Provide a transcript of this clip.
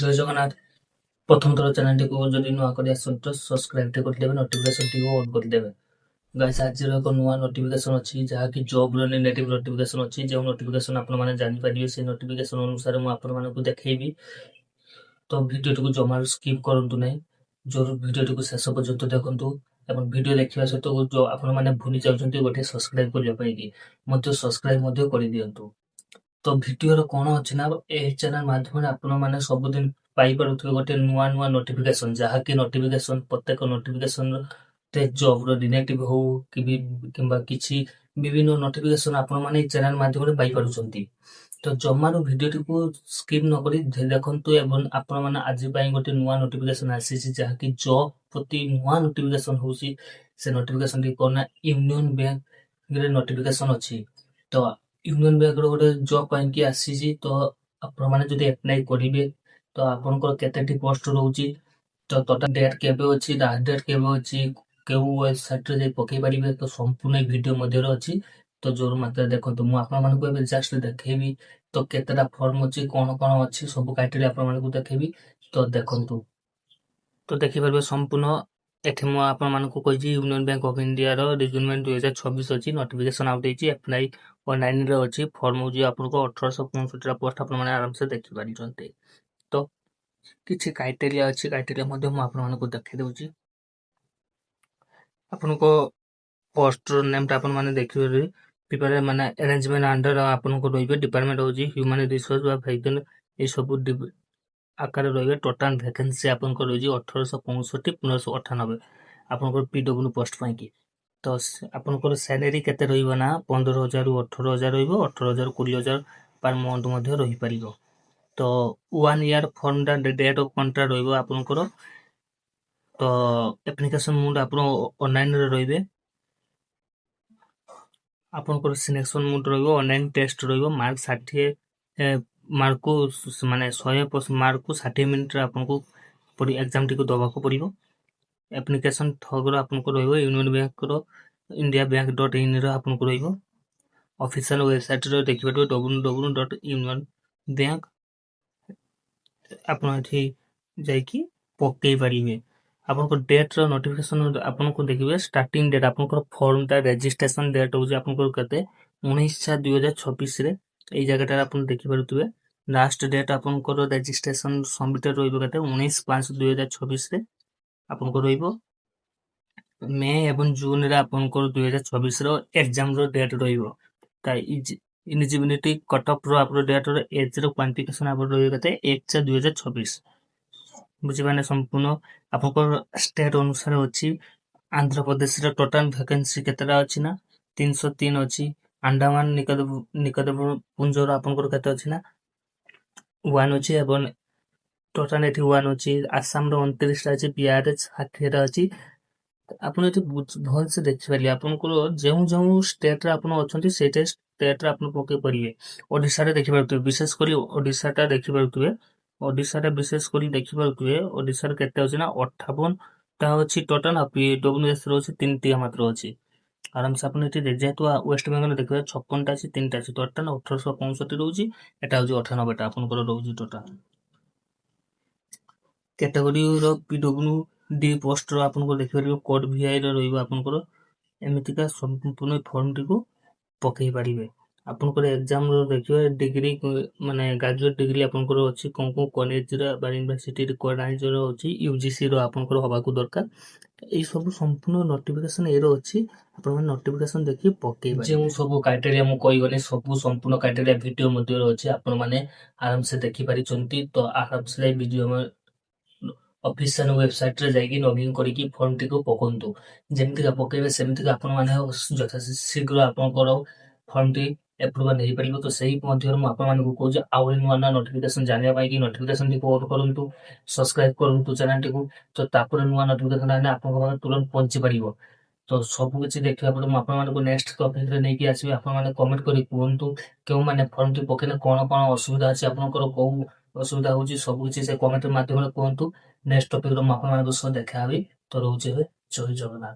ଜୟ ଜଗନ୍ନାଥ। ପ୍ରଥମ ଥର ଚ୍ୟାନେଲଟିକୁ ଯଦି ନୂଆ କରି ଆସନ୍ତୁ ତ ସବସ୍କ୍ରାଇବଟେ କରିଦେବେ, ନୋଟିଫିକେସନଟିକୁ ଅନ୍ କରିଦେବେ। ଗାଇସ୍ ଆଜିର ଏକ ନୂଆ ନୋଟିଫିକେସନ ଅଛି, ଯାହାକି ଜବ୍ର ରିଲେଟିଭ ନୋଟିଫିକେସନ ଅଛି। ଯେଉଁ ନୋଟିଫିକେସନ ଆପଣମାନେ ଜାଣିପାରିବେ ସେଇ ନୋଟିଫିକେସନ ଅନୁସାରେ ମୁଁ ଆପଣମାନଙ୍କୁ ଦେଖେଇବି। ତ ଭିଡ଼ିଓଟିକୁ ଜମାରୁ ସ୍କିପ୍ କରନ୍ତୁ ନାହିଁ, ଜରୁର ଭିଡ଼ିଓଟିକୁ ଶେଷ ପର୍ଯ୍ୟନ୍ତ ଦେଖନ୍ତୁ ଏବଂ ଭିଡ଼ିଓ ଦେଖିବା ସହିତ ଯେଉଁ ଆପଣମାନେ ଭୁଲି ଯାଉଛନ୍ତି ଗୋଟେ ସବସ୍କ୍ରାଇବ କରିବା ପାଇଁ ମଧ୍ୟ ସବସ୍କ୍ରାଇବ ମଧ୍ୟ କରିଦିଅନ୍ତୁ। ତ ଭିଡ଼ିଓର କ'ଣ ଅଛି ନା, ଏହି ଚ୍ୟାନେଲ ମାଧ୍ୟମରେ ଆପଣମାନେ ସବୁଦିନ ପାଇପାରୁଥିବେ ଗୋଟେ ନୂଆ ନୂଆ ନୋଟିଫିକେସନ, ଯାହାକି ନୋଟିଫିକେସନ ପ୍ରତ୍ୟେକ ନୋଟିଫିକେସନରେ ଜବ୍ର ରିଲେଟିଭ ହଉ କିମ୍ବା କିଛି ବିଭିନ୍ନ ନୋଟିଫିକେସନ ଆପଣମାନେ ଏହି ଚ୍ୟାନେଲ ମାଧ୍ୟମରେ ପାଇପାରୁଛନ୍ତି। ତ ଜମାରୁ ଭିଡ଼ିଓଟିକୁ ସ୍କିପ୍ ନକରି ଦେଖନ୍ତୁ ଏବଂ ଆପଣମାନେ ଆଜି ପାଇଁ ଗୋଟେ ନୂଆ ନୋଟିଫିକେସନ ଆସିଛି, ଯାହାକି ଜବ୍ ପ୍ରତି ନୂଆ ନୋଟିଫିକେସନ ହେଉଛି। ସେ ନୋଟିଫିକେସନଟି କ'ଣ ନା, ୟୁନିୟନ ବ୍ୟାଙ୍କରେ ନୋଟିଫିକେସନ ଅଛି। ତ ୟୁନିୟନ ବ୍ୟାଙ୍କର ଗୋଟେ ଜବ୍ ପାଇଁକି ଆସିଛି। ତ ଆପଣମାନେ ଯଦି ଆପ୍ଲାଏ କରିବେ ତ ଆପଣଙ୍କର କେତେଟି ପୋଷ୍ଟ ରହୁଛି, ତ ଟୋଟାଲ ଡେଟ୍ କେବେ ଅଛି, ଲାଷ୍ଟ ଡେଟ୍ କେବେ ଅଛି, କେଉଁ ୱେବସାଇଟ୍ରେ ଯାଇ ପକେଇ ପାରିବେ, ତ ସମ୍ପୂର୍ଣ୍ଣ ଭିଡ଼ିଓ ମଧ୍ୟରେ ଅଛି। ତ ଜୋର ମାତ୍ରାରେ ଦେଖନ୍ତୁ। ମୁଁ ଆପଣମାନଙ୍କୁ ଏବେ ଜଷ୍ଟ ଦେଖେଇବି ତ କେତେଟା ଫର୍ମ ଅଛି, କ'ଣ କ'ଣ ଅଛି, ସବୁ କ୍ରାଇଟେରିଆ ଆପଣମାନଙ୍କୁ ଦେଖେଇବି। ତ ଦେଖନ୍ତୁ, ତ ଦେଖିପାରିବେ ସମ୍ପୂର୍ଣ୍ଣ। ଏଠି ମୁଁ ଆପଣମାନଙ୍କୁ କହିଛି ୟୁନିୟନ ବ୍ୟାଙ୍କ ଅଫ୍ ଇଣ୍ଡିଆର ରିକ୍ରୁଟମେଣ୍ଟ 2026 ଅଛି। ନୋଟିଫିକେସନ ଆଉଟ୍ ହେଇଛି, ଆପ୍ଲାଏ ଅନଲାଇନରେ ଅଛି। ଫର୍ମ ହେଉଛି ଆପଣଙ୍କୁ 1865ଟା ପୋଷ୍ଟ ଆପଣମାନେ ଆରାମସେ ଦେଖିପାରିଛନ୍ତି। ତ କିଛି କ୍ରାଇଟେରିଆ ଅଛି, କ୍ରାଇଟେରିଆ ମଧ୍ୟ ମୁଁ ଆପଣମାନଙ୍କୁ ଦେଖେଇ ଦେଉଛି। ଆପଣଙ୍କ ପୋଷ୍ଟର ନେମ୍ଟା ଆପଣମାନେ ଦେଖିପାରିବେ। ପ୍ରିପେୟାର ମାନେ ଆରେଞ୍ଜମେଣ୍ଟ ଅଣ୍ଡର ଆପଣଙ୍କୁ ରହିବେ। ଡିପାର୍ଟମେଣ୍ଟ ହେଉଛି ହ୍ୟୁମାନ ରିସୋର୍ସ ବା ଭେହିକଲ, ଏସବୁ ଆକାରରେ ରହିବେ। ଟୋଟାଲ ଭ୍ୟାକେନ୍ସି ଆପଣଙ୍କର ରହିଛି 1865 1998 ଆପଣଙ୍କର PW ପୋଷ୍ଟ ପାଇଁକି। ତ ଆପଣଙ୍କର ସ୍ୟାଲେରୀ କେତେ ରହିବ ନା 15,000 ରୁ 18,000 ରହିବ, 18,000 ରୁ 20,000 ପାର ମନ୍ଥ ମଧ୍ୟ ରହିପାରିବ। ତ 1 ଇୟର ଫର୍ମଟା ଡେଟ୍ ଅଫ୍ କଣ୍ଟ୍ରାକ୍ଟ ରହିବ ଆପଣଙ୍କର। ତ ଆପ୍ଲିକେସନ ମୋଡ୍ ଆପଣ ଅନଲାଇନରେ ରହିବେ। ଆପଣଙ୍କର ସିଲେକ୍ସନ ମୋଡ୍ ରହିବ, ଅନଲାଇନ ଟେଷ୍ଟ ରହିବ। ମାର୍କ 60 ମାର୍କକୁ ମାନେ 100 ମାର୍କକୁ 60 ମିନିଟରେ ଆପଣଙ୍କୁ ଏକ୍ଜାମଟିକୁ ଦେବାକୁ ପଡ଼ିବ। ଆପ୍ଲିକେସନ ଥଗର ଆପଣଙ୍କୁ ରହିବ ୟୁନିୟନ ବ୍ୟାଙ୍କର india.bank.in ଆପଣଙ୍କୁ ରହିବ। ଅଫିସିଆଲ ୱେବସାଇଟ୍ରେ ଦେଖିପାରିବେ www.unionbank। ଆପଣ ଏଠି ଯାଇକି ପକେଇ ପାରିବେ। ଆପଣଙ୍କ ଡେଟ୍ର ନୋଟିଫିକେସନ ଆପଣଙ୍କୁ ଦେଖିବେ। ଷ୍ଟାର୍ଟିଂ ଡେଟ୍ ଆପଣଙ୍କର ଫର୍ମଟା ରେଜିଷ୍ଟ୍ରେସନ ଡେଟ୍ ହେଉଛି ଆପଣଙ୍କର କେତେ 19/4/2026ରେ। ଏଇ ଜାଗାଟାରେ ଆପଣ ଦେଖିପାରୁଥିବେ। ଲାଷ୍ଟ ଡେଟ୍ ଆପଣଙ୍କର ରେଜିଷ୍ଟ୍ରେସନ ସବମିଟେଡ୍ ରହିବ କେତେ 19/5/2026ରେ ଆପଣଙ୍କର ରହିବ। ମେ ଏବଂ ଜୁନରେ ଆପଣଙ୍କର 2026ର ଏକ୍ଜାମର ଡେଟ୍ ରହିବ। ତା ଇଲିଜିବିଲିଟି କଟ୍ ଅଫ୍ର ଆପଣଙ୍କ ଡେଟ୍ର ଏଜ୍ର କ୍ୱାଲିଫିକେସନ ଆପଣ ରହିବ କେତେ 1/4/2026। ବୁଝିପାରିଲେ ସମ୍ପୂର୍ଣ୍ଣ। ଆପଣଙ୍କର ଷ୍ଟେଟ୍ ଅନୁସାରେ ଅଛି। ଆନ୍ଧ୍ରପ୍ରଦେଶର ଟୋଟାଲ ଭ୍ୟାକେନ୍ସି କେତେଟା ଅଛି ନା 303 ଅଛି। ଆଣ୍ଡାମାନ ନିକୋବର ପୁଞ୍ଜର ଆପଣଙ୍କର କେତେ ଅଛି ନା 1 ଅଛି ଏବଂ ଟୋଟାଲ ଏଠି 1 ଅଛି। ଆସାମର 29ଟା ଅଛି, ବିହାରରେ 60ଟା ଅଛି। ଆପଣ ଏଠି ଭଲସେ ଦେଖିପାରିବେ। ଆପଣଙ୍କର ଯେଉଁ ଷ୍ଟେଟ୍ରେ ଆପଣ ଅଛନ୍ତି ସେଇଟା ଷ୍ଟେଟ୍ରେ ଆପଣ ପକେଇ ପାରିବେ। ଓଡ଼ିଶାରେ ଦେଖିପାରୁଥିବେ, ବିଶେଷ କରି ଓଡ଼ିଶାଟା ଦେଖିପାରୁଥିବେ। ଓଡ଼ିଶାରେ ବିଶେଷ କରି ଦେଖିପାରୁଥିବେ ଓଡ଼ିଶାରେ କେତେ ଅଛି ନା 58ଟା ଅଛି ଟୋଟାଲ। ଆଉ PWSର ଅଛି 3ଟି ମାତ୍ର ଅଛି। ଆରାମସେ ଆପଣ ଏଠି ଯେହେତୁ ୱେଷ୍ଟବେଙ୍ଗଲ ଦେଖିବେ 56ଟା ଅଛି, 3ଟା ଅଛି। ଟୋଟାଲ 1865 ରହୁଛି। ଏଟା ହେଉଛି 98ଟା ଆପଣଙ୍କର ରହୁଛି ଟୋଟାଲ। କ୍ୟାଟାଗୋରୀର PWD ପୋଷ୍ଟର ଆପଣଙ୍କୁ ଦେଖିପାରିବେ କୋଡ୍ VIର ରହିବ ଆପଣଙ୍କର। ଏମିତିକା ସମ୍ପୂର୍ଣ୍ଣ ଫର୍ମଟିକୁ ପକେଇ ପାରିବେ। ଆପଣଙ୍କର ଏକ୍ଜାମର ଦେଖିବେ ଡିଗ୍ରୀ ମାନେ ଗ୍ରାଜୁଏଟ୍ ଡିଗ୍ରୀ ଆପଣଙ୍କର ଅଛି କେଉଁ କଲେଜର ବା ୟୁନିଭର୍ସିଟି ରେକଗ୍ନାଇଜ୍ଡ ଅଛି, UGCର ଆପଣଙ୍କର ହେବାକୁ ଦରକାର। ଏଇସବୁ ସମ୍ପୂର୍ଣ୍ଣ ନୋଟିଫିକେସନ ଏର ଅଛି। ଆପଣମାନେ ନୋଟିଫିକେସନ ଦେଖି ପକେଇବେ। ଯେଉଁ ସବୁ କ୍ରାଇଟେରିଆ ମୁଁ କହିଗଲି ସବୁ ସମ୍ପୂର୍ଣ୍ଣ କ୍ରାଇଟେରିଆ ଭିଡ଼ିଓ ମଧ୍ୟରେ ଅଛି। ଆପଣମାନେ ଆରାମସେ ଦେଖିପାରିଛନ୍ତି। ତ ଆରାମସେ ଭିଡ଼ିଓ ଅଫିସିଆଲ ୱେବସାଇଟ୍ରେ ଯାଇକି ଲଗ୍ଇନ୍ କରିକି ଫର୍ମଟିକୁ ପକାନ୍ତୁ। ଯେମିତିକା ପକେଇବେ ସେମିତିକା ଆପଣମାନେ ଯଥାଶୀଘ୍ର ଆପଣଙ୍କର ଫର୍ମଟି ଆପ୍ରୁଭାଲ ହେଇପାରିବ। ତ ସେଇ ମଧ୍ୟରେ ମୁଁ ଆପଣମାନଙ୍କୁ କହୁଛି ଆହୁରି ନୂଆ ନୂଆ ନୋଟିଫିକେସନ ଜାଣିବା ପାଇଁ ନୋଟିଫିକେସନଟିକୁ ଅନ୍ କରନ୍ତୁ, ସବସ୍କ୍ରାଇବ କରନ୍ତୁ ଚ୍ୟାନେଲଟିକୁ। ତ ତାପରେ ନୂଆ ନୋଟିଫିକେସନ ଆସିଲେ ଆପଣଙ୍କ ପାଖରେ ତୁରନ୍ତ ପହଞ୍ଚି ପାରିବ। ତ ସବୁ କିଛି ଦେଖିବା ପରେ ମୁଁ ଆପଣମାନଙ୍କୁ ନେକ୍ସଟ ଟପିକରେ ନେଇକି ଆସିବି। ଆପଣମାନେ କମେଣ୍ଟ କରି କୁହନ୍ତୁ କେଉଁମାନେ ଫର୍ମଟି ପକେଇଲେ କ'ଣ କ'ଣ ଅସୁବିଧା ଅଛି, ଆପଣଙ୍କର କୋଉ ଅସୁବିଧା ହେଉଛି, ସବୁ କିଛି ସେ କମେଣ୍ଟ ମାଧ୍ୟମରେ କୁହନ୍ତୁ। ନେକ୍ସଟ ଟପିକରେ ମୁଁ ଆପଣମାନଙ୍କ ସହ ଦେଖା ହେବି। ତ ରହୁଛି ଏବେ, ଜୟ ଜଗନ୍ନାଥ।